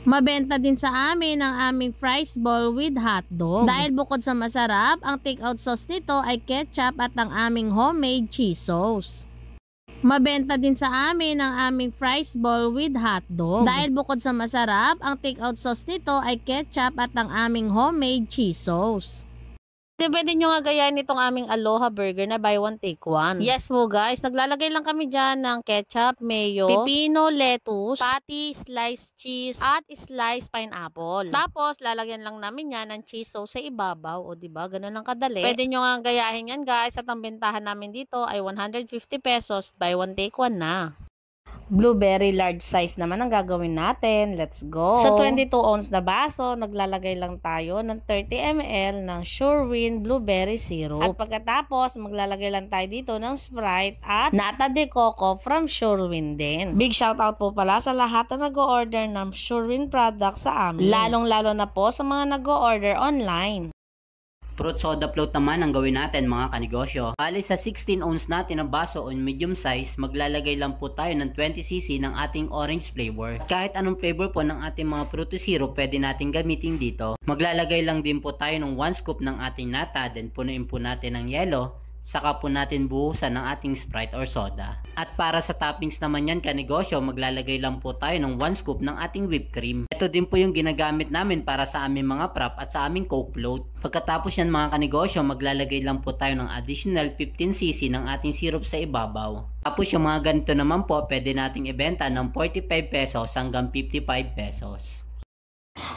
Mabenta din sa amin ang aming fries ball with hotdog. Dahil bukod sa masarap, ang take-out sauce nito ay ketchup at ang aming homemade cheese sauce. Mabenta din sa amin ang aming fries ball with hotdog. Dahil bukod sa masarap, ang take-out sauce nito ay ketchup at ang aming homemade cheese sauce. Pwede nyo nga gayahin itong aming Aloha Burger na buy one take one. Yes po guys, naglalagay lang kami dyan ng ketchup, mayo, pepino, lettuce, patty, sliced cheese, at sliced pineapple. Tapos, lalagyan lang namin yan ng cheese sauce sa ibabaw. O diba, ganun lang kadali. Pwede nyo nga gayahin yan guys, at ang bentahan namin dito ay 150 pesos, buy one take one na. Blueberry large size naman ang gagawin natin. Let's go! Sa 22 ounce na baso, naglalagay lang tayo ng 30 ml ng Surewin Blueberry Syrup. At pagkatapos, maglalagay lang tayo dito ng Sprite at Nata de Coco from Surewin din. Big shoutout po pala sa lahat na nag-o-order ng Surewin products sa amin. Lalong-lalo na po sa mga nag-o-order online. Fruit soda float naman ang gawin natin mga kanegosyo. Bali sa 16 ounce natin na baso on medium size, maglalagay lang po tayo ng 20cc ng ating orange flavor. At kahit anong flavor po ng ating mga fruity syrup pwede natin gamitin dito. Maglalagay lang din po tayo ng 1 scoop ng ating nata, then punuin po natin ng yelo. Saka po natin buhusan ng ating Sprite or soda. At para sa toppings naman yan kanegosyo, maglalagay lang po tayo ng 1 scoop ng ating whipped cream. Ito din po yung ginagamit namin para sa aming mga prop at sa aming Coke float. Pagkatapos yan mga kanegosyo, maglalagay lang po tayo ng additional 15cc ng ating syrup sa ibabaw. Tapos yung mga ganito naman po, pwede nating ibenta ng 45 pesos hanggang 55 pesos.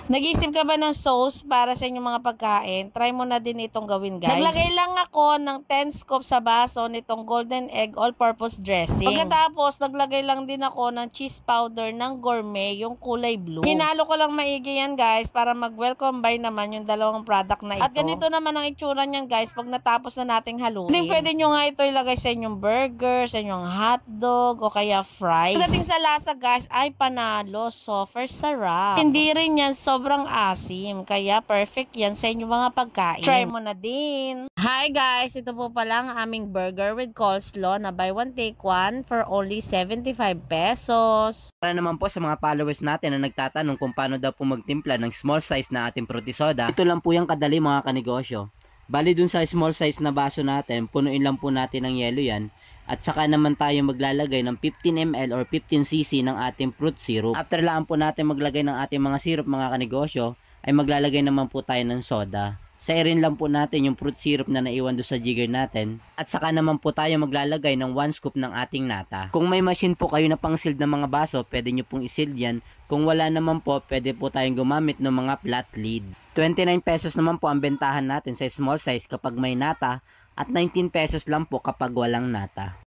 Nag-isip ka ba ng sauce para sa inyong mga pagkain? Try mo na din itong gawin guys. Naglagay lang ako ng 10 scoop sa baso nitong golden egg all-purpose dressing. Pagkatapos, naglagay lang din ako ng cheese powder ng gourmet, yung kulay blue. Hinalo ko lang maigi yan guys para mag-well combine naman yung dalawang product na ito. At ganito naman ang itsura niyan guys pag natapos na nating haluin. Hindi pwede nyo nga ito ilagay sa inyong burger, sa inyong hotdog, o kaya fries. Pagdating sa lasa guys, ay panalo, super sarap. Hindi rin yan sobrang asim, kaya perfect yan sa inyong mga pagkain. Try mo na din. Hi guys, ito po pala ang aming burger with coleslaw na buy one take one for only 75 pesos. Para naman po sa mga followers natin na nagtatanong kung paano daw po magtimpla ng small size na ating fruity soda, ito lang po yung kadali mga kanegosyo. Bali dun sa small size na baso natin, punuin lang po natin ng yelo yan. At saka naman tayo maglalagay ng 15 ml or 15cc ng ating fruit syrup. After lang po natin maglagay ng ating mga syrup mga kanegosyo, ay maglalagay naman po tayo ng soda. Sairin lang po natin yung fruit syrup na naiwan doon sa jigger natin. At saka naman po tayo maglalagay ng 1 scoop ng ating nata. Kung may machine po kayo na pang sealed ng mga baso, pwede nyo pong i-sealed yan. Kung wala naman po, pwede po tayong gumamit ng mga flat lid. 29 pesos naman po ang bentahan natin sa small size kapag may nata. At 19 pesos lang po kapag walang nata.